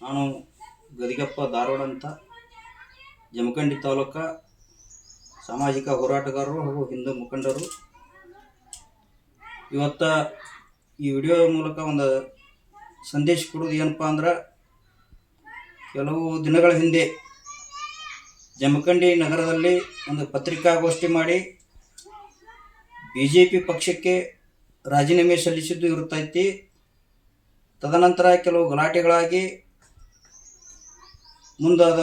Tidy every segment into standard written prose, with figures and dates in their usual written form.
ನಾನು ಗದಿಗಪ್ಪ ಧಾರವಾಡ ಅಂತ ಜಮಖಂಡಿ ತಾಲೂಕ ಸಾಮಾಜಿಕ ಹೋರಾಟಗಾರರು ಹಾಗೂ ಹಿಂದೂ ಮುಖಂಡರು. ಇವತ್ತು ಈ ವಿಡಿಯೋ ಮೂಲಕ ಒಂದು ಸಂದೇಶ ಕೊಡೋದು ಏನಪ್ಪ ಅಂದ್ರೆ, ಕೆಲವು ದಿನಗಳ ಹಿಂದೆ ಜಮಖಂಡಿ ನಗರದಲ್ಲಿ ಒಂದು ಪತ್ರಿಕಾಗೋಷ್ಠಿ ಮಾಡಿ BJP ಪಕ್ಷಕ್ಕೆ ರಾಜೀನಾಮೆ ಸಲ್ಲಿಸಿದ್ದು ಇರುತ್ತೈತಿ. ತದನಂತರ ಕೆಲವು ಗಲಾಟೆಗಳಾಗಿ ಮುಂದಾದ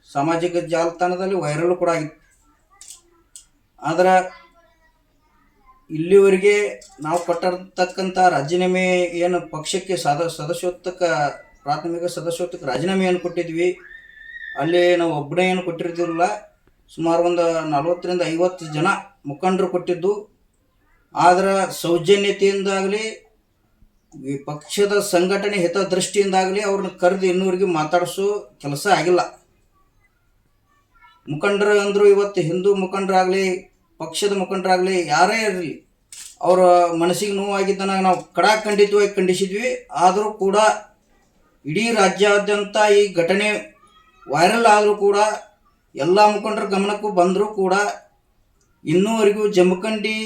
ಸಾಮಾಜಿಕ ಜಾಲತಾಣದಲ್ಲಿ ವೈರಲ್ ಕೂಡ ಆಗಿತ್ತು. ಆದರೆ ಇಲ್ಲಿವರೆಗೆ ನಾವು ಕೊಟ್ಟಿರ್ತಕ್ಕಂಥ ರಾಜೀನಾಮೆ ಏನು ಪಕ್ಷಕ್ಕೆ ಪ್ರಾಥಮಿಕ ಸದಸ್ಯತ್ವಕ್ಕೆ ರಾಜೀನಾಮೆಯನ್ನು ಕೊಟ್ಟಿದ್ವಿ, ಅಲ್ಲಿ ನಾವು ಒಬ್ಬನೇ ಏನು ಕೊಟ್ಟಿರ್ತಿರಲಿಲ್ಲ, ಸುಮಾರು ಒಂದು 40ರಿಂದ 50 ಜನ ಮುಖಂಡರು ಕೊಟ್ಟಿದ್ದು. ಆದರೆ ಸೌಜನ್ಯತೆಯಿಂದಾಗಲಿ ಪಕ್ಷದ ಸಂಘಟನೆ ಹಿತದೃಷ್ಟಿಯಿಂದಾಗಲಿ ಅವ್ರನ್ನ ಕರೆದು ಇನ್ನೂವರೆಗೆ ಮಾತಾಡಿಸೋ ಕೆಲಸ ಆಗಿಲ್ಲ. ಮುಖಂಡರು ಅಂದರು, ಇವತ್ತು ಹಿಂದೂ ಮುಖಂಡರಾಗಲಿ ಪಕ್ಷದ ಮುಖಂಡರಾಗಲಿ ಯಾರೇ ಇರಲಿ, ಅವರ ಮನಸ್ಸಿಗೆ ನೋವಾಗಿದ್ದನ್ನು ನಾವು ಖಂಡಿತವಾಗಿ ಖಂಡಿಸಿದ್ವಿ. ಆದರೂ ಕೂಡ ಇಡೀ ರಾಜ್ಯಾದ್ಯಂತ ಈ ಘಟನೆ ವೈರಲ್ ಆದರೂ ಕೂಡ ಎಲ್ಲ ಮುಖಂಡರ ಗಮನಕ್ಕೂ ಬಂದರೂ ಕೂಡ ಇನ್ನೂವರೆಗೂ ಜಮಖಂಡಿ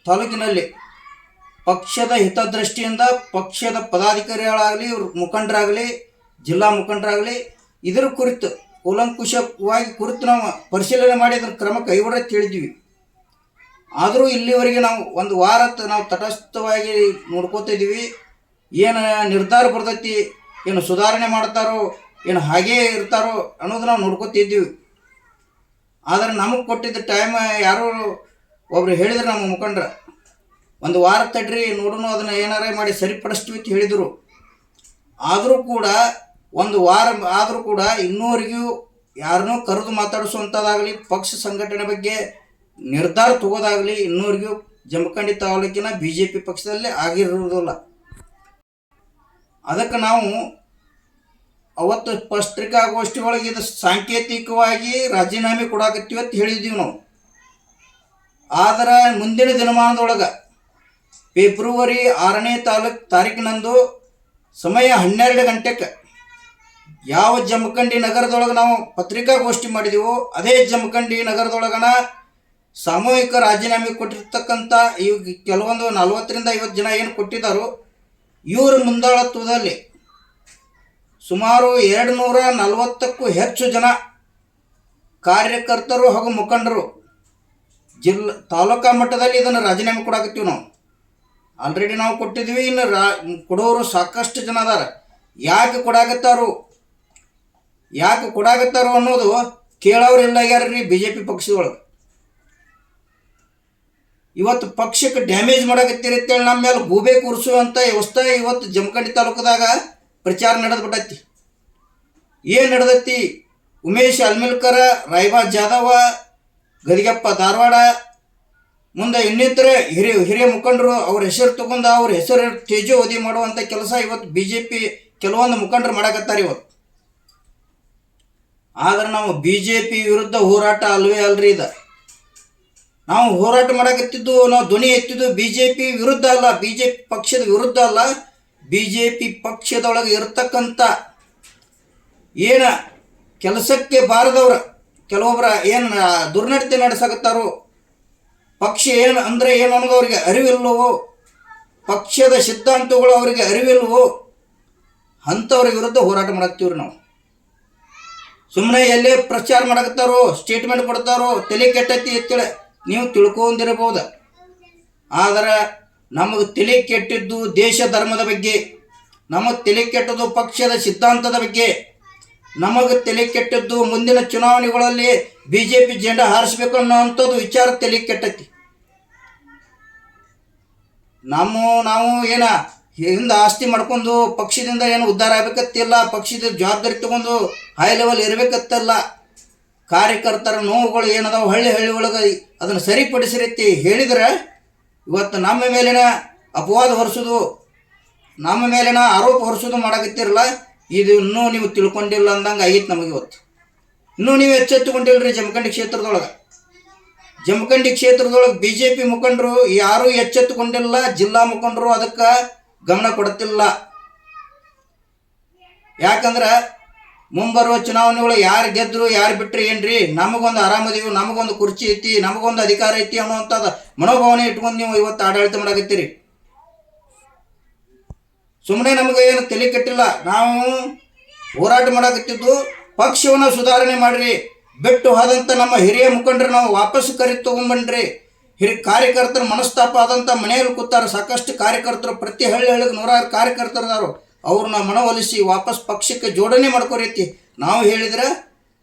ತಾಲೂಕಿನಲ್ಲಿ ಪಕ್ಷದ ಹಿತದೃಷ್ಟಿಯಿಂದ ಪಕ್ಷದ ಪದಾಧಿಕಾರಿಗಳಾಗಲಿ ಮುಖಂಡರಾಗಲಿ ಜಿಲ್ಲಾ ಮುಖಂಡರಾಗಲಿ ಇದರ ಕುರಿತು ಕೂಲಂಕುಷವಾಗಿ ನಾವು ಪರಿಶೀಲನೆ ಮಾಡಿ ಅದರ ಕ್ರಮ ಕೈಗೊಳ್ಳ ತಿಳಿದ್ವಿ. ಆದರೂ ಇಲ್ಲಿವರೆಗೆ ನಾವು ಒಂದು ವಾರ ನಾವು ತಟಸ್ಥವಾಗಿ ನೋಡ್ಕೋತಿದ್ದೀವಿ. ಏನು ನಿರ್ಧಾರ ಬರ್ತೈತಿ, ಏನು ಸುಧಾರಣೆ ಮಾಡ್ತಾರೋ, ಏನು ಹಾಗೇ ಇರ್ತಾರೋ ಅನ್ನೋದು ನಾವು ನೋಡ್ಕೋತಿದ್ದೀವಿ. ಆದರೆ ನಮಗೆ ಕೊಟ್ಟಿದ್ದ ಟೈಮ್ ಯಾರೋ ಒಬ್ರು ಹೇಳಿದ್ರು, ನಮ್ಮ ಮುಖಂಡ್ರ ಒಂದು ವಾರ ತಡ್ರಿ ನೋಡೋಣ, ಅದನ್ನು ಏನಾರೇ ಮಾಡಿ ಸರಿಪಡಿಸ್ತೀವಿ ಅಂತ ಹೇಳಿದರು. ಆದರೂ ಕೂಡ ಒಂದು ವಾರ ಆದರೂ ಕೂಡ ಇನ್ನೂವರೆಗೂ ಯಾರನ್ನೂ ಕರೆದು ಮಾತಾಡಿಸುವಂಥದ್ದಾಗಲಿ ಪಕ್ಷ ಸಂಘಟನೆ ಬಗ್ಗೆ ನಿರ್ಧಾರ ತಗೋದಾಗಲಿ ಇನ್ನೂವರೆಗೂ ಜಮಖಂಡಿ ತಾಲೂಕಿನ BJP ಪಕ್ಷದಲ್ಲಿ ಆಗಿರುವುದಿಲ್ಲ. ಅದಕ್ಕೆ ನಾವು ಅವತ್ತು ಪತ್ರಿಕಾಗೋಷ್ಠಿ ಒಳಗೆ ಇದು ಸಾಂಕೇತಿಕವಾಗಿ ರಾಜೀನಾಮೆ ಕೊಡಾಕತ್ತೀವಿ ಅಂತ ಹೇಳಿದ್ದೀವಿ ನಾವು. ಆದರೆ ಮುಂದಿನ ದಿನಮಾನದೊಳಗೆ ಫೆಬ್ರವರಿ 6ನೇ ತಾರೀಕಿನಂದು ಸಮಯ 12 ಗಂಟೆಗೆ ಯಾವ ಜಮಖಂಡಿ ನಗರದೊಳಗೆ ನಾವು ಪತ್ರಿಕಾಗೋಷ್ಠಿ ಮಾಡಿದೆವೋ ಅದೇ ಜಮಖಂಡಿ ನಗರದೊಳಗನ ಸಾಮೂಹಿಕ ರಾಜೀನಾಮೆ ಕೊಟ್ಟಿರ್ತಕ್ಕಂಥ ಇವಾಗ ಕೆಲವೊಂದು 40ರಿಂದ 50 ಜನ ಏನು ಕೊಟ್ಟಿದ್ದಾರೋ ಇವರ ಮುಂದಾಳತ್ವದಲ್ಲಿ ಸುಮಾರು 240ಕ್ಕೂ ಹೆಚ್ಚು ಜನ ಕಾರ್ಯಕರ್ತರು ಹಾಗೂ ಮುಖಂಡರು ತಾಲೂಕಾ ಮಟ್ಟದಲ್ಲಿ ಇದನ್ನು ರಾಜೀನಾಮೆ ಕೊಡಾಕತ್ತೀವಿ ನಾವು. ಆಲ್ರೆಡಿ ನಾವು ಕೊಟ್ಟಿದ್ವಿ, ಇನ್ನು ಕೊಡೋರು ಸಾಕಷ್ಟು ಜನ ಅದಾರ. ಯಾಕೆ ಕೊಡಾಕತ್ತಾರೋ ಅನ್ನೋದು ಕೇಳೋರು ಇಲ್ಲ ಯಾರ್ರಿ BJP ಪಕ್ಷದೊಳಗೆ. ಇವತ್ತು ಪಕ್ಷಕ್ಕೆ ಡ್ಯಾಮೇಜ್ ಮಾಡಾಕತ್ತೀರಿ ಅಂತೇಳಿ ನಮ್ಮ ಮೇಲೆ ಗೂಬೆ ಕೂರಿಸುವಂಥ ವ್ಯವಸ್ಥೆ ಇವತ್ತು ಜಮಖಂಡಿ ತಾಲೂಕದಾಗ ಪ್ರಚಾರ ನಡೆದ್ಬಿಟ್ಟೈತಿ. ಏನು ನಡೆದೈತಿ? ಉಮೇಶ್ ಅಲ್ಮಿಲ್ಕರ, ರಾಯಬಾ ಜಾಧವ, ಗದಿಗಪ್ಪ ಧಾರವಾಡ ಮುಂದೆ ಇನ್ನಿತರೆ ಹಿರಿಯ ಮುಖಂಡರು ಅವ್ರ ಹೆಸರು ತಗೊಂಡು ಅವ್ರ ಹೆಸರು ತೇಜೋವಧಿ ಮಾಡುವಂಥ ಕೆಲಸ ಇವತ್ತು BJP ಕೆಲವೊಂದು ಮುಖಂಡರು ಮಾಡಾಕತ್ತಾರೆ ಇವತ್ತು. ಆದರೆ ನಾವು BJP ವಿರುದ್ಧ ಹೋರಾಟ ಅಲ್ರಿ ಇದು. ನಾವು ಹೋರಾಟ ಮಾಡಾಕತ್ತಿದ್ದು, ನಾವು ಧ್ವನಿ ಎತ್ತಿದ್ದು BJP ವಿರುದ್ಧ ಅಲ್ಲ, BJP ಪಕ್ಷದ ವಿರುದ್ಧ ಅಲ್ಲ. BJP ಪಕ್ಷದೊಳಗೆ ಇರ್ತಕ್ಕಂಥ ಏನು ಕೆಲಸಕ್ಕೆ ಬಾರದವ್ರ ಕೆಲವೊಬ್ಬರ ಏನು ದುರ್ನಡತೆ ನಡೆಸಕತ್ತಾರೋ, ಪಕ್ಷ ಏನು ಅಂದರೆ ಏನು ಅನ್ನೋದು ಅವ್ರಿಗೆ ಅರಿವಿಲ್ಲವೋ, ಪಕ್ಷದ ಸಿದ್ಧಾಂತಗಳು ಅವರಿಗೆ ಅರಿವಿಲ್ವೋ ಅಂಥವ್ರ ವಿರುದ್ಧ ಹೋರಾಟ ಮಾಡಾಕ್ತೀವ್ರಿ ನಾವು. ಸುಮ್ಮನೆ ಎಲ್ಲೇ ಪ್ರಚಾರ ಮಾಡಕತ್ತಾರೋ, ಸ್ಟೇಟ್ಮೆಂಟ್ ಕೊಡ್ತಾರೋ, ತಲೆ ಕೆಟ್ಟೈತಿ ಅಂತೇಳಿ ನೀವು ತಿಳ್ಕೊಂಡಿರಬಹುದು. ಆದರೆ ನಮಗೆ ತಲೆ ಕೆಟ್ಟಿದ್ದು ದೇಶ ಧರ್ಮದ ಬಗ್ಗೆ, ನಮಗೆ ತಲೆ ಕೆಟ್ಟದ್ದು ಪಕ್ಷದ ಸಿದ್ಧಾಂತದ ಬಗ್ಗೆ, ನಮಗೆ ತಲೆ ಕೆಟ್ಟದ್ದು ಮುಂದಿನ ಚುನಾವಣೆಗಳಲ್ಲಿ BJP ಜೆಂಡಾ ಹಾರಿಸ್ಬೇಕು ಅನ್ನೋವಂಥದ್ದು ವಿಚಾರ ತಲೆ ಕೆಟ್ಟೈತಿ. ನಾವು ಏನ ಹಿಂದೆ ಆಸ್ತಿ ಮಾಡ್ಕೊಂಡು ಪಕ್ಷದಿಂದ ಏನು ಉದ್ಧಾರ ಆಗ್ಬೇಕತ್ತಿಲ್ಲ, ಪಕ್ಷದ ಜವಾಬ್ದಾರಿ ತಗೊಂಡು ಹೈ ಲೆವೆಲ್ ಇರಬೇಕತ್ತಲ್ಲ. ಕಾರ್ಯಕರ್ತರ ನೋವುಗಳು ಏನದಾವ ಹಳ್ಳಿ ಒಳಗೆ ಅದನ್ನು ಸರಿಪಡಿಸಿರತ್ತಿ ಹೇಳಿದ್ರೆ ಇವತ್ತು ನಮ್ಮ ಮೇಲಿನ ಅಪವಾದ ಹೊರಿಸೋದು, ನಮ್ಮ ಮೇಲಿನ ಆರೋಪ ಹೊರಿಸೋದು ಮಾಡಕತ್ತಿರಲ್ಲ. ಇದು ಇನ್ನೂ ನೀವು ತಿಳ್ಕೊಂಡಿಲ್ಲ ಅಂದಂಗೆ ಆಗೈತೆ ನಮಗೆ. ಇವತ್ತು ಇನ್ನೂ ನೀವು ಎಚ್ಚೆತ್ತುಕೊಂಡಿಲ್ರಿ. ಜಮಖಂಡಿ ಕ್ಷೇತ್ರದೊಳಗೆ BJP ಮುಖಂಡರು ಯಾರೂ ಎಚ್ಚೆತ್ತುಕೊಂಡಿಲ್ಲ. ಜಿಲ್ಲಾ ಮುಖಂಡರು ಅದಕ್ಕೆ ಗಮನ ಕೊಡುತ್ತಿಲ್ಲ. ಯಾಕಂದ್ರೆ ಮುಂಬರುವ ಚುನಾವಣೆಗಳು ಯಾರು ಗೆದ್ರು ಯಾರು ಬಿಟ್ಟರೆ ಏನ್ರಿ, ನಮಗೊಂದು ಆರಾಮದೀವಿ, ನಮಗೊಂದು ಕುರ್ಚಿ ಐತಿ, ನಮಗೊಂದು ಅಧಿಕಾರ ಐತಿ ಅನ್ನುವಂಥದ್ದು ಮನೋಭಾವನೆ ಇಟ್ಕೊಂಡು ನೀವು ಇವತ್ತು ಆಡಳಿತ ಮಾಡಾಕತ್ತೀರಿ. ಸುಮ್ಮನೆ ನಮಗೆ ಏನು ತಲೆ ಕೆಟ್ಟಿಲ್ಲ. ನಾವು ಹೋರಾಟ ಮಾಡಾಕತ್ತಿದ್ದು ಪಕ್ಷವನ್ನು ಸುಧಾರಣೆ ಮಾಡ್ರಿ, ಬಿಟ್ಟು ಹೋದಂಥ ನಮ್ಮ ಹಿರಿಯ ಮುಖಂಡರು ನಾವು ವಾಪಸ್ ಕರಿ ತೊಗೊಂಬನ್ರಿ. ಕಾರ್ಯಕರ್ತರ ಮನಸ್ತಾಪ ಆದಂಥ ಮನೆಯಲ್ಲಿ ಕೂತಾರೆ ಸಾಕಷ್ಟು ಕಾರ್ಯಕರ್ತರು, ಪ್ರತಿ ಹಳ್ಳಿಗೆ ನೂರಾರು ಕಾರ್ಯಕರ್ತರದಾರು. ಅವ್ರನ್ನ ಮನವೊಲಿಸಿ ವಾಪಸ್ ಪಕ್ಷಕ್ಕೆ ಜೋಡಣೆ ಮಾಡ್ಕೊರೈತಿ. ನಾವು ಹೇಳಿದ್ರೆ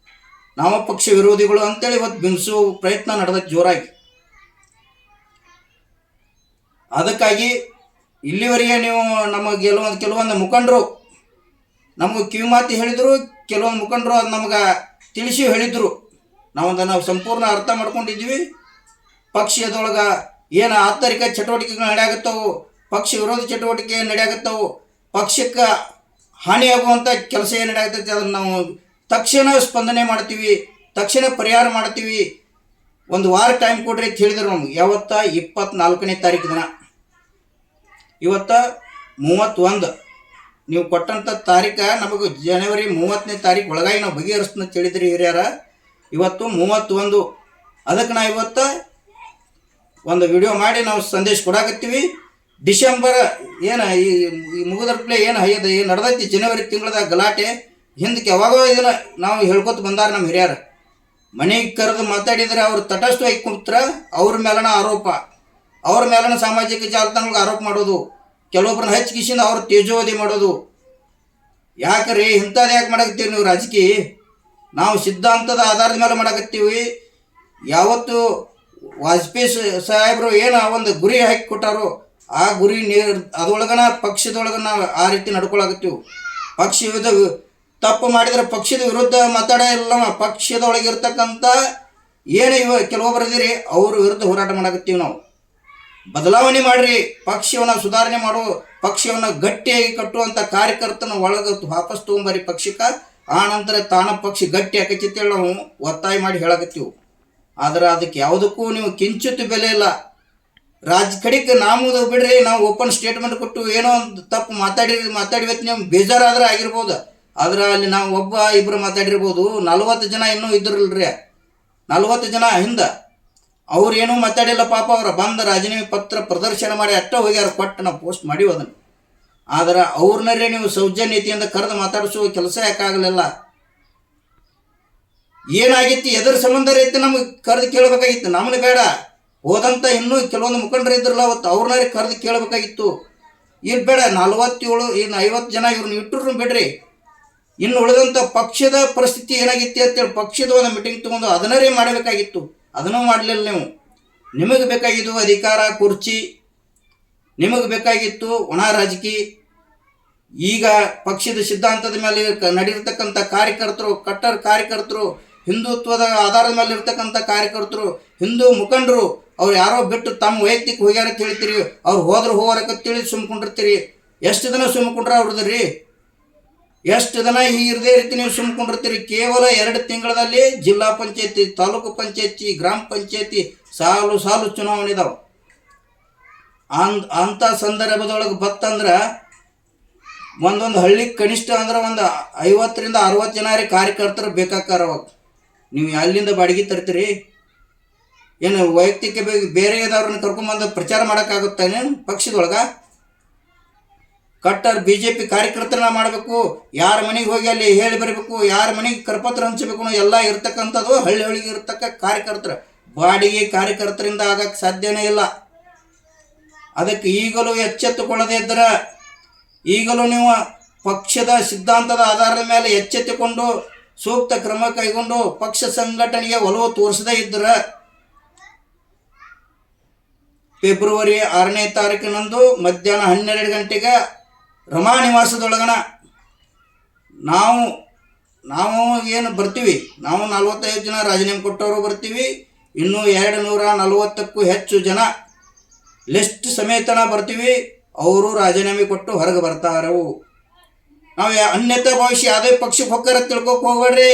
ನಾವು ಪಕ್ಷ ವಿರೋಧಿಗಳು ಅಂತೇಳಿ ಇವತ್ತು ಬಿಂಬಿಸುವ ಪ್ರಯತ್ನ ನಡೆದೈತಿ ಜೋರಾಗಿ. ಅದಕ್ಕಾಗಿ ಇಲ್ಲಿವರೆಗೆ ನೀವು ನಮ್ಮ ಕೆಲವೊಂದು ಮುಖಂಡರು ನಮಗೆ ಕಿವಿಮಾತಿ ಹೇಳಿದರು, ಕೆಲವೊಂದು ಮುಖಂಡರು ಅದು ನಮ್ಗೆ ತಿಳಿಸಿ ಹೇಳಿದರು. ನಾವು ಸಂಪೂರ್ಣ ಅರ್ಥ ಮಾಡ್ಕೊಂಡಿದ್ವಿ. ಪಕ್ಷದೊಳಗೆ ಏನು ಆಂತರಿಕ ಚಟುವಟಿಕೆಗಳು ನಡೆಯಾಗುತ್ತವು, ಪಕ್ಷ ವಿರೋಧಿ ಚಟುವಟಿಕೆ ನಡೆಯಾಗುತ್ತವು, ಪಕ್ಷಕ್ಕೆ ಹಾನಿಯಾಗುವಂಥ ಕೆಲಸ ಏನು ನಡೆಯಾಗ್ತೈತೆ ಅದನ್ನು ನಾವು ತಕ್ಷಣ ಸ್ಪಂದನೆ ಮಾಡ್ತೀವಿ, ತಕ್ಷಣ ಪರಿಹಾರ ಮಾಡ್ತೀವಿ. ಒಂದು ವಾರ ಟೈಮ್ ಕೊಡ್ರಿ ಅಂತ ಹೇಳಿದ್ರು ನಮ್ಗೆ. ಯಾವತ್ತ 24ನೇ ತಾರೀಕು ದಿನ, ಇವತ್ತು 31. ನೀವು ಕೊಟ್ಟಂಥ ತಾರೀಕು ನಮಗೆ ಜನವರಿ 30ನೇ ತಾರೀಕು ಒಳಗಾಗಿ ನಾವು ಬಗೆಹರಿಸ್ತೀನಿ ಅಂತ ಹೇಳಿದ್ರಿ ಹಿರಿಯರ. ಇವತ್ತು 31. ಅದಕ್ಕೆ ನಾವು ಇವತ್ತು ಒಂದು ವಿಡಿಯೋ ಮಾಡಿ ನಾವು ಸಂದೇಶ ಕೊಡಾಕತ್ತೀವಿ. ಡಿಸೆಂಬರ್ ಏನು ಈ ಮುಗಿದ್ರಪ್ಲೆ ಏನು ನಡೆದೈತಿ ಜನವರಿ ತಿಂಗಳದಾಗ ಗಲಾಟೆ ಹಿಂದಕ್ಕೆ ಯಾವಾಗೋ ಇದನ್ನು ನಾವು ಹೇಳ್ಕೊತ ಬಂದಾರ ನಮ್ಮ ಹಿರಿಯರು. ಮನೆಗೆ ಕರೆದು ಮಾತಾಡಿದರೆ ಅವ್ರು ತಟಸ್ಥವಾಗಿ ಕುಂತ್ರ ಅವ್ರ ಮೇಲನ ಆರೋಪ, ಅವ್ರ ಮೇಲನ ಸಾಮಾಜಿಕ ಜಾಲತಾಣಗಳಿಗೆ ಆರೋಪ ಮಾಡೋದು, ಕೆಲವೊಬ್ಬರನ್ನ ಹಚ್ಚಿಕಿಸಿಂದ ಅವ್ರು ತೇಜೋವಧಿ ಮಾಡೋದು. ಯಾಕ್ರಿ ಇಂಥದ್ದು ಯಾಕೆ ಮಾಡಕತ್ತೀವಿ ನೀವು ರಾಜಕೀಯ? ನಾವು ಸಿದ್ಧಾಂತದ ಆಧಾರದ ಮೇಲೆ ಮಾಡಕತ್ತೀವಿ. ಯಾವತ್ತು ವಾಜಪೇಯಿ ಸಾಹೇಬರು ಏನು ಒಂದು ಗುರಿ ಹಾಕಿ ಕೊಟ್ಟಾರೋ ಆ ಗುರಿ ಅದರೊಳಗನ ಪಕ್ಷದೊಳಗನ ಆ ರೀತಿ ನಡ್ಕೊಳಕತ್ತೀವಿ. ಪಕ್ಷ ವಿರುದ್ಧ ತಪ್ಪು ಮಾಡಿದರೆ ಪಕ್ಷದ ವಿರುದ್ಧ ಮಾತಾಡೋಲ್ಲ. ಪಕ್ಷದೊಳಗಿರ್ತಕ್ಕಂಥ ಏನು ಕೆಲವೊಬ್ಬರು ಇದೀರಿ ಅವ್ರ ವಿರುದ್ಧ ಹೋರಾಟ ಮಾಡಕತ್ತೀವಿ. ನಾವು ಬದಲಾವಣೆ ಮಾಡಿರಿ, ಪಕ್ಷವನ್ನು ಸುಧಾರಣೆ ಮಾಡೋ, ಪಕ್ಷವನ್ನು ಗಟ್ಟಿಯಾಗಿ ಕಟ್ಟುವಂಥ ಕಾರ್ಯಕರ್ತನ ಒಳಗೆ ವಾಪಸ್ ತೊಗೊಂಬರಿ ಪಕ್ಷಕ್ಕೆ. ಆ ನಂತರ ತಾನ ಪಕ್ಷ ಗಟ್ಟಿ ಆಕೈತಿ ನಾವು ಒತ್ತಾಯ ಮಾಡಿ ಹೇಳಕತ್ತೀವಿ. ಆದ್ರೆ ಅದಕ್ಕೆ ಯಾವುದಕ್ಕೂ ನೀವು ಕಿಂಚಿತ್ತು ಬೆಲೆ ಇಲ್ಲ. ಕಡೆಗೆ ನಾವು ಬಿಡ್ರಿ, ನಾವು ಓಪನ್ ಸ್ಟೇಟ್ಮೆಂಟ್ ಕೊಟ್ಟು ಏನೋ ಒಂದು ತಪ್ಪು ಮಾತಾಡಿವತ್ತು ನೀವು ಬೇಜಾರಾದ್ರೆ ಆಗಿರ್ಬೋದು. ಆದ್ರೆ ಅಲ್ಲಿ ನಾವು ಒಬ್ಬ ಇಬ್ಬರು ಮಾತಾಡಿರ್ಬೋದು, 40 ಜನ ಇನ್ನೂ ಇದ್ರಲ್ರಿ. 40 ಜನ ಹಿಂದೆ ಅವ್ರು ಏನೂ ಮಾತಾಡಿಲ್ಲ ಪಾಪ. ಅವ್ರ ಬಂದು ರಾಜೀನಾಮೆ ಪತ್ರ ಪ್ರದರ್ಶನ ಮಾಡಿ ಅಷ್ಟ ಹೋಗ್ಯಾರ, ಕೊಟ್ಟು ನಾವು ಪೋಸ್ಟ್ ಮಾಡಿವು ಅದನ್ನು. ಆದ್ರೆ ಅವ್ರನ್ನರೇ ನೀವು ಸೌಜನ್ಯತೆಯಿಂದ ಕರೆದು ಮಾತಾಡಿಸುವ ಕೆಲಸ ಯಾಕಾಗಲಿಲ್ಲ? ಏನಾಗಿತ್ತು, ಎದುರು ಸಂಬಂಧ ರೀತಿ ನಮಗೆ ಕರೆದು ಕೇಳಬೇಕಾಗಿತ್ತು. ನಮ್ಮನ್ನು ಬೇಡ, ಹೋದಂಥ ಇನ್ನೂ ಕೆಲವೊಂದು ಮುಖಂಡರು ಇದ್ರಲ್ಲ ಅವತ್ತು ಅವ್ರನ್ನರೇ ಕರೆದು ಕೇಳಬೇಕಾಗಿತ್ತು. ಇಲ್ಲಿ ಬೇಡ 47 ಇನ್ನು 50 ಜನ ಇವ್ರನ್ನ ಇಟ್ಟರು ಬಿಡ್ರಿ. ಇನ್ನು ಉಳಿದಂಥ ಪಕ್ಷದ ಪರಿಸ್ಥಿತಿ ಏನಾಗಿತ್ತು ಅಂತೇಳಿ ಪಕ್ಷದ ಒಂದು ಮೀಟಿಂಗ್ ತೊಗೊಂಡು ಅದನ್ನರೇ ಮಾಡಬೇಕಾಗಿತ್ತು. ಅದನ್ನೂ ಮಾಡಲಿಲ್ಲ ನೀವು. ನಿಮಗೆ ಬೇಕಾಗಿದ್ದು ಅಧಿಕಾರ ಕುರ್ಚಿ, ನಿಮಗೆ ಬೇಕಾಗಿತ್ತು ಒಣ ರಾಜಕೀಯ. ಈಗ ಪಕ್ಷದ ಸಿದ್ಧಾಂತದ ಮೇಲೆ ನಡೆದಿರ್ತಕ್ಕಂಥ ಕಾರ್ಯಕರ್ತರು, ಕಟ್ಟರ್ ಕಾರ್ಯಕರ್ತರು, ಹಿಂದುತ್ವದ ಆಧಾರದ ಮೇಲೆ ಇರ್ತಕ್ಕಂಥ ಕಾರ್ಯಕರ್ತರು, ಹಿಂದೂ ಮುಖಂಡರು ಅವ್ರು ಯಾರೋ ಬಿಟ್ಟು ತಮ್ಮ ವೈಯಕ್ತಿಕ ಹೋಗ್ಯಾರ ಅಂತ ಹೇಳ್ತೀರಿ. ಅವ್ರು ಹೋಗ್ಯಾರಕ್ಕಂತೇಳಿ ಸುಮ್ಕೊಂಡಿರ್ತೀರಿ. ಎಷ್ಟು ದಿನ ಸುಮ್ಕೊಂಡ್ರೆ ಅವ್ರದ್ರಿ? ಎಷ್ಟು ದಿನ ಇರದೇ ರೀತಿ ನೀವು ಸುಮ್ಕೊಂಡಿರ್ತೀರಿ? ಕೇವಲ 2 ತಿಂಗಳಲ್ಲಿ ಜಿಲ್ಲಾ ಪಂಚಾಯತಿ, ತಾಲೂಕು ಪಂಚಾಯತಿ, ಗ್ರಾಮ ಪಂಚಾಯತಿ ಸಾಲು ಚುನಾವಣೆ ಇದಾವೆ. ಅಂಥ ಸಂದರ್ಭದೊಳಗೆ ಬತ್ತಂದ್ರೆ ಒಂದೊಂದು ಹಳ್ಳಿಗೆ ಕನಿಷ್ಠ ಅಂದ್ರೆ ಒಂದು 50 ರಿಂದ 60 ಜನ ಕಾರ್ಯಕರ್ತರು ಬೇಕಾಕಾರ. ಅವಾಗ ನೀವು ಅಲ್ಲಿಂದ ಬಾಡಿಗೆ ತರ್ತೀರಿ? ಏನು ವೈಯಕ್ತಿಕ ಬೇರೆದವ್ರನ್ನ ಕರ್ಕೊಂಬಂದು ಪ್ರಚಾರ ಮಾಡೋಕ್ಕಾಗುತ್ತೇನೆ? ಪಕ್ಷದೊಳಗೆ ಕಟ್ಟರ್ BJP ಕಾರ್ಯಕರ್ತರನ್ನ ಮಾಡಬೇಕು, ಯಾರ ಮನೆಗೆ ಹೋಗಿ ಅಲ್ಲಿ ಹೇಳಿ ಬರಬೇಕು, ಯಾರ ಮನೆಗೆ ಕರಪತ್ರ ಹಂಚಬೇಕು, ಎಲ್ಲ ಇರ್ತಕ್ಕಂಥದ್ದು ಹಳ್ಳಿಗೆ ಇರ್ತಕ್ಕ ಕಾರ್ಯಕರ್ತರು. ಬಾಡಿಗೆ ಕಾರ್ಯಕರ್ತರಿಂದ ಆಗಕ್ಕೆ ಸಾಧ್ಯನೇ ಇಲ್ಲ. ಅದಕ್ಕೆ ಈಗಲೂ ಎಚ್ಚೆತ್ತುಕೊಳ್ಳದೇ ಇದ್ದರೆ, ಈಗಲೂ ನೀವು ಪಕ್ಷದ ಸಿದ್ಧಾಂತದ ಆಧಾರದ ಮೇಲೆ ಎಚ್ಚೆತ್ತುಕೊಂಡು ಸೂಕ್ತ ಕ್ರಮ ಕೈಗೊಂಡು ಪಕ್ಷ ಸಂಘಟನೆಗೆ ಒಲವು ತೋರಿಸದೇ ಇದ್ದರೆ ಫೆಬ್ರವರಿ 6ನೇ ತಾರೀಕಿನಂದು ಮಧ್ಯಾಹ್ನ 12 ಗಂಟೆಗೆ ರಮಾ ನಿವಾಸದೊಳಗನ ನಾವು ಏನು ಬರ್ತೀವಿ, ನಾವು 45 ಜನ ರಾಜೀನಾಮೆ ಕೊಟ್ಟವರು ಬರ್ತೀವಿ. ಇನ್ನೂ 240ಕ್ಕೂ ಹೆಚ್ಚು ಜನ ಲಿಸ್ಟ್ ಸಮೇತನ ಬರ್ತೀವಿ. ಅವರು ರಾಜೀನಾಮೆ ಕೊಟ್ಟು ಹೊರಗೆ ಬರ್ತಾರೆ. ನಾವು ಅನ್ಯತಾ ಭವಿಷ್ಯ ಯಾವುದೇ ಪಕ್ಷಕ್ಕೆ ಹೋಗ್ತಾರ ತಿಳ್ಕೊಕ್ ಹೋಗ್ಬೇಡ್ರಿ.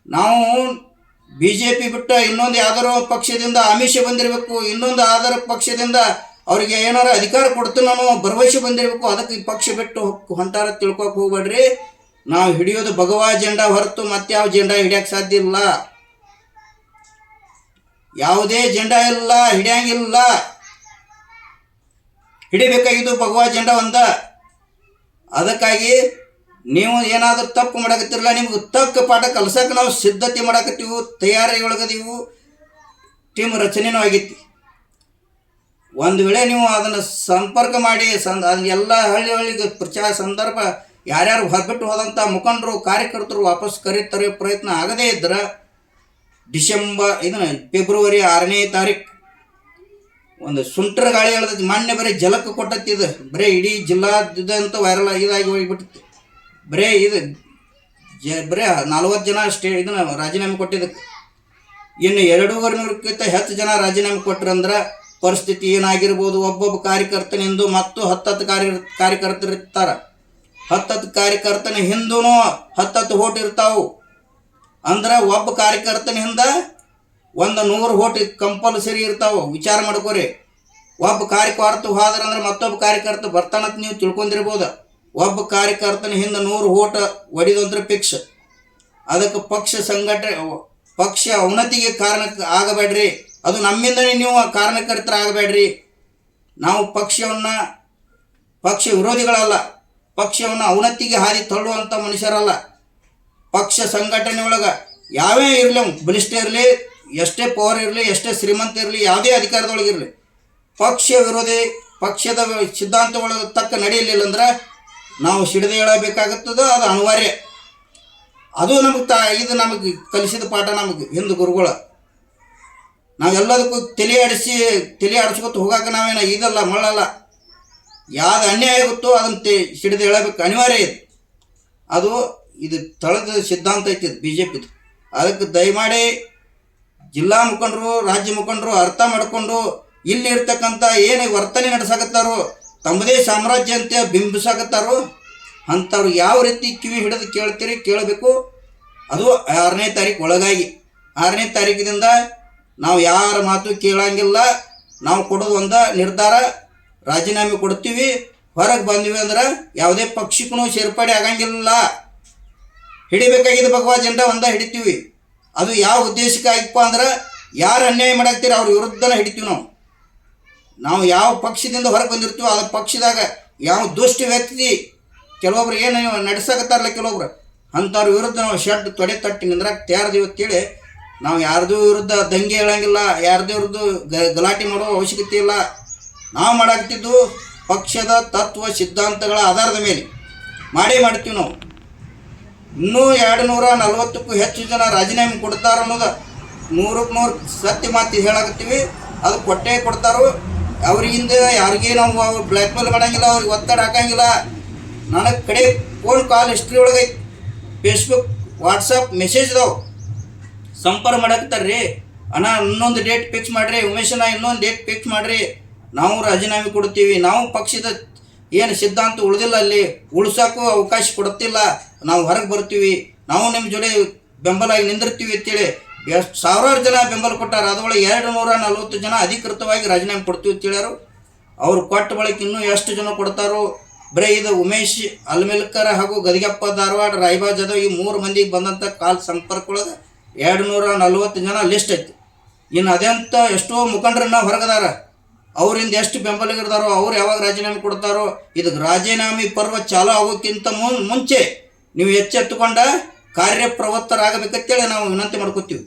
ನಾವು BJP ಬಿಟ್ಟು ಇನ್ನೊಂದು ಯಾವ್ದಾರೋ ಪಕ್ಷದಿಂದ ಆಮಿಷ ಬಂದಿರಬೇಕು, ಇನ್ನೊಂದು ಆಧಾರ ಪಕ್ಷದಿಂದ ಅವ್ರಿಗೆ ಏನಾರ ಅಧಿಕಾರ ಕೊಡ್ತೀನಿ ನಾನು ಭರವಸೆ ಬಂದಿರಬೇಕು. ಅದಕ್ಕೆ ಈ ಪಕ್ಷ ಬಿಟ್ಟು ಹೊಂಟಾರ ತಿಳ್ಕೊಕ್ ಹೋಗ್ಬೇಡ್ರಿ. ನಾವು ಹಿಡಿಯೋದು ಭಗವಾ ಜೆಂಡಾ ಹೊರತು ಮತ್ತೆ ಯಾವ ಜೆಂಡಾ ಹಿಡಿಯಕ್ಕೆ ಸಾಧ್ಯ ಇಲ್ಲ. ಯಾವುದೇ ಜೆಂಡಾ ಇಲ್ಲ, ಹಿಡಿಯಂಗಿಲ್ಲ. ಹಿಡಿಬೇಕಾಗಿದ್ದು ಭಗವಾ ಜೆಂಡಾ ಒಂದ. ಅದಕ್ಕಾಗಿ ನೀವು ಏನಾದರೂ ತಪ್ಪು ಮಾಡಕತ್ತಿರಲ್ಲ, ನಿಮ್ಗೆ ತಕ್ಕ ಪಾಠ ಕಲ್ಸಕ್ಕೆ ನಾವು ಸಿದ್ಧತೆ ಮಾಡಕತ್ತೀವಿ, ತಯಾರಿ ಒಳಗದೀವು, ಟೀಮ್ ರಚನೆನೂ ಆಗೈತಿ. ಒಂದು ವೇಳೆ ನೀವು ಅದನ್ನು ಸಂಪರ್ಕ ಮಾಡಿ ಎಲ್ಲ ಹಳ್ಳಿಗೆ ಪ್ರಚಾರ ಸಂದರ್ಭ ಯಾರ್ಯಾರು ಹೊರಬಿಟ್ಟು ಹೋದಂಥ ಮುಖಂಡರು ಕಾರ್ಯಕರ್ತರು ವಾಪಸ್ ಕರೀತಾರೆ ಪ್ರಯತ್ನ ಆಗದೇ ಇದ್ರೆ ಫೆಬ್ರವರಿ 6ನೇ ತಾರೀಕು ಒಂದು ಸುಂಟರ ಗಾಳಿ ಹೇಳ್ತೈತಿ. ಮೊನ್ನೆ ಬರೀ ಜಲಕ್ಕೆ ಕೊಟ್ಟತ್ತಿದು, ಬರೀ ಇಡೀ ಜಿಲ್ಲಾದ್ಯಂತ ವೈರಲ್ ಇದಾಗಿ ಹೋಗಿಬಿಟ್ಟೈತಿ. ಬರೀ ಬರೀ 40 ಜನ ರಾಜೀನಾಮೆ ಕೊಟ್ಟಿದ್ದಕ್ಕೆ. ಇನ್ನು 2,200ಕ್ಕಿಂತ ಹೆಚ್ಚು ಜನ ರಾಜೀನಾಮೆ ಕೊಟ್ಟರಂದ್ರೆ ಪರಿಸ್ಥಿತಿ ಏನಾಗಿರ್ಬೋದು. ಒಬ್ಬೊಬ್ಬ ಕಾರ್ಯಕರ್ತನಿಂದು ಮತ್ತು 10 ಕಾರ್ಯಕರ್ತರು ಇರ್ತಾರೆ. 10 ಕಾರ್ಯಕರ್ತನ ಹಿಂದೂ 10 ಓಟ್ ಇರ್ತಾವೆ. ಅಂದ್ರೆ ಒಬ್ಬ ಕಾರ್ಯಕರ್ತನಿಂದ 100 ಓಟ್ ಕಂಪಲ್ಸರಿ ಇರ್ತಾವೆ. ವಿಚಾರ ಮಾಡ್ಕೋರಿ. ಒಬ್ಬ ಕಾರ್ಯಕರ್ತ ಹೋದ್ರಂದ್ರೆ ಮತ್ತೊಬ್ಬ ಕಾರ್ಯಕರ್ತ ಬರ್ತಾನಂತ ನೀವು ತಿಳ್ಕೊಂಡಿರ್ಬೋದು. ಒಬ್ಬ ಕಾರ್ಯಕರ್ತನ ಹಿಂದೆ 100 ಓಟ್ ಹೊಡಿದಂದ್ರೆ ಫಿಕ್ಸ್. ಅದಕ್ಕೆ ಪಕ್ಷ ಅವನತಿಗೆ ಕಾರಣಕ್ಕೆ ಆಗಬೇಡ್ರಿ. ಅದು ನಮ್ಮಿಂದನೇ ನೀವು ಕಾರಣಕರ್ತರಾಗಬೇಡ್ರಿ. ನಾವು ಪಕ್ಷ ವಿರೋಧಿಗಳಲ್ಲ, ಪಕ್ಷವನ್ನು ಅವನತಿಗೆ ಹಾದಿ ತಳ್ಳುವಂಥ ಮನುಷ್ಯರಲ್ಲ. ಪಕ್ಷ ಸಂಘಟನೆ ಒಳಗೆ ಯಾವೇ ಇರಲಿ, ಬಲಿಷ್ಠ ಇರಲಿ, ಎಷ್ಟೇ ಪವರ್ ಇರಲಿ, ಎಷ್ಟೇ ಶ್ರೀಮಂತ ಇರಲಿ, ಯಾವುದೇ ಅಧಿಕಾರದೊಳಗಿರಲಿ, ಪಕ್ಷ ವಿರೋಧಿ ಪಕ್ಷದ ಸಿದ್ಧಾಂತ ಒಳಗೆ ತಕ್ಕ ನಡೆಯಲಿಲ್ಲ ಅಂದ್ರೆ ನಾವು ಸಿಡಿದು ಹೇಳಬೇಕಾಗುತ್ತದೆ. ಅದು ಅನಿವಾರ್ಯ. ಅದು ಇದು ನಮಗೆ ಕಲಿಸಿದ ಪಾಠ. ನಮಗೆ ಹಿಂದೂ ಗುರುಗಳು ನಾವೆಲ್ಲದಕ್ಕೂ ತಲೆ ಆಡಿಸ್ಕೊತ ಹೋಗಾಕ ನಾವೇನ ಇದಲ್ಲ ಮಳ್ಳಲ್ಲ. ಯಾವ್ದು ಅನ್ಯಾಯ ಆಗುತ್ತೋ ಅದನ್ನು ಸಿಡಿದು ಹೇಳಬೇಕು, ಅನಿವಾರ್ಯ ಇದೆ. ಇದು ತಳದ ಸಿದ್ಧಾಂತ ಐತಿ BJPದು. ಅದಕ್ಕೆ ದಯಮಾಡಿ ಜಿಲ್ಲಾ ಮುಖಂಡರು, ರಾಜ್ಯ ಮುಖಂಡರು ಅರ್ಥ ಮಾಡಿಕೊಂಡು ಇಲ್ಲಿರ್ತಕ್ಕಂಥ ಏನು ವರ್ತನೆ ನಡೆಸಕತ್ತಾರೋ, ತಮ್ಮದೇ ಸಾಮ್ರಾಜ್ಯ ಅಂತ ಬಿಂಬಿಸಕತ್ತಾರೋ ಅಂಥವ್ರು ಯಾವ ರೀತಿ ಕಿವಿ ಹಿಡಿದು ಕೇಳಬೇಕು. ಅದು 6ನೇ ತಾರೀಕು ಒಳಗಾಗಿ. 6ನೇ ತಾರೀಕಿನಿಂದ ನಾವು ಯಾರ ಮಾತು ಕೇಳಂಗಿಲ್ಲ. ನಾವು ಕೊಡೋದು ಒಂದು ನಿರ್ಧಾರ, ರಾಜೀನಾಮೆ ಕೊಡ್ತೀವಿ. ಹೊರಗೆ ಬಂದ್ವಿ ಅಂದ್ರೆ ಯಾವುದೇ ಪಕ್ಷಕ್ಕೂ ಸೇರ್ಪಡೆ ಆಗಂಗಿಲ್ಲ. ಹಿಡಿಬೇಕಾಗಿದ್ದು ಭಗವಾ ಜೆಂಡಾ ಒಂದ ಹಿಡಿತೀವಿ. ಅದು ಯಾವ ಉದ್ದೇಶಕ್ಕಾಗಿಪ್ಪ ಅಂದ್ರೆ ಯಾರು ಅನ್ಯಾಯ ಮಾಡಾಕ್ತೀರಿ ಅವ್ರ ವಿರುದ್ಧನ ಹಿಡಿತೀವಿ. ನಾವು ಯಾವ ಪಕ್ಷದಿಂದ ಹೊರಗೆ ಬಂದಿರ್ತೀವೋ ಅದು ಪಕ್ಷದಾಗ ಯಾವ ದುಷ್ಟ ವ್ಯಕ್ತಿ ಕೆಲವೊಬ್ರು ಏನು ನಡೆಸಕತ್ತಾರಲ್ಲ ಕೆಲವೊಬ್ರು, ಅಂಥವ್ರ ವಿರುದ್ಧ ನಾವು ಶೆಡ್ ತೊಡೆ ತಟ್ಟಿ ನಿಂದ್ರಾಕ ತಯಾರಿದೀವಿ ಅಂತೇಳಿ ನಾವು ಯಾರ್ದು ವಿರುದ್ಧ ದಂಗೆ ಹೇಳಂಗಿಲ್ಲ, ಯಾರ್ದು ವಿರುದ್ಧ ಗಲಾಟೆ ಮಾಡೋ ಅವಶ್ಯಕತೆ ಇಲ್ಲ. ನಾವು ಮಾಡಾಕ್ತಿದ್ದು ಪಕ್ಷದ ತತ್ವ ಸಿದ್ಧಾಂತಗಳ ಆಧಾರದ ಮೇಲೆ ಮಾಡ್ತೀವಿ. ನಾವು ಇನ್ನೂ 240ಕ್ಕೂ ಹೆಚ್ಚು ಜನ ರಾಜೀನಾಮೆ ಕೊಡ್ತಾರ ಅನ್ನೋದು 100ಕ್ಕೆ 100 ಸತ್ಯ ಮಾತು ಹೇಳಾಕತ್ತೀವಿ. ಅದು ಕೊಟ್ಟೇ ಕೊಡ್ತಾರೋ. ಅವ್ರಿಗಿಂದ ಯಾರಿಗೇ ನಾವು ಬ್ಲ್ಯಾಕ್ ಮೇಲ್ ಮಾಡೋಂಗಿಲ್ಲ, ಅವ್ರಿಗೆ ಒತ್ತಡ ಹಾಕಂಗಿಲ್ಲ. ನನಗೆ ಕಡೆ ಫೋನ್ ಕಾಲ್ ಹಿಸ್ಟ್ರಿ ಒಳಗೆ ಫೇಸ್ಬುಕ್ ವಾಟ್ಸಪ್ ಮೆಸೇಜ್ ಅದಾವೆ. ಸಂಪರ್ಕ ಮಾಡಾಕತ್ತಾರ್ರಿ. ಅಣ್ಣ ಇನ್ನೊಂದು ಡೇಟ್ ಫಿಕ್ಸ್ ಮಾಡಿರಿ, ಉಮೇಶಣ್ಣ ಇನ್ನೊಂದು ಡೇಟ್ ಫಿಕ್ಸ್ ಮಾಡಿರಿ, ನಾವು ರಾಜೀನಾಮೆ ಕೊಡ್ತೀವಿ. ನಾವು ಪಕ್ಷದ ಏನು ಸಿದ್ಧಾಂತ ಉಳಿದಿಲ್ಲ ಅಲ್ಲಿ ಉಳ್ಸೋಕ್ಕೂ ಅವಕಾಶ ಕೊಡ್ತಿಲ್ಲ, ನಾವು ಹೊರಗೆ ಬರ್ತೀವಿ, ನಾವು ನಿಮ್ಮ ಜೊತೆ ಬೆಂಬಲಾಗಿ ನಿಂದಿರ್ತೀವಿ ಅಂತೇಳಿ ಸಾವಿರಾರು ಜನ ಬೆಂಬಲ ಕೊಟ್ಟಾರ. ಅದರೊಳಗೆ 240 ಜನ ಅಧಿಕೃತವಾಗಿ ರಾಜೀನಾಮೆ ಕೊಡ್ತೀವಿ ಅಂತೇಳ್ಯಾರು. ಅವ್ರು ಕೊಟ್ಟ ಬಳಿಕ ಇನ್ನೂ ಎಷ್ಟು ಜನ ಕೊಡ್ತಾರೋ. ಬರೀ ಇದು ಉಮೇಶ್ ಅಲ್ಮೇಲ್ಕರ್ ಹಾಗೂ ಗದಿಗೆಪ್ಪ ಧಾರವಾಡ, ರಾಯಬಾಗ್ ಜಾಧವ್ ಈ 3 ಮಂದಿಗೆ ಬಂದಂಥ ಕಾಲ್ ಸಂಪರ್ಕ ಒಳಗೆ 240 ಜನ ಲಿಸ್ಟ್ ಐತಿ. ಇನ್ನು ಅದೆಂತ ಎಷ್ಟೋ ಮುಖಂಡರನ್ನ ಹೊರಗದಾರ. ಅವರಿಂದ ಎಷ್ಟು ಬೆಂಬಲಿಗರದಾರೋ, ಅವ್ರು ಯಾವಾಗ ರಾಜೀನಾಮೆ ಕೊಡ್ತಾರೋ. ಇದಕ್ಕೆ ರಾಜೀನಾಮೆ ಪರ್ವ ಚಾಲು ಆಗೋಕ್ಕಿಂತ ಮುಂಚೆ ನೀವು ಎಚ್ಚೆತ್ತುಕೊಂಡ ಕಾರ್ಯಪ್ರವೃತ್ತರಾಗಬೇಕಂತೇಳಿ ನಾವು ವಿನಂತಿ ಮಾಡ್ಕೋತೀವಿ.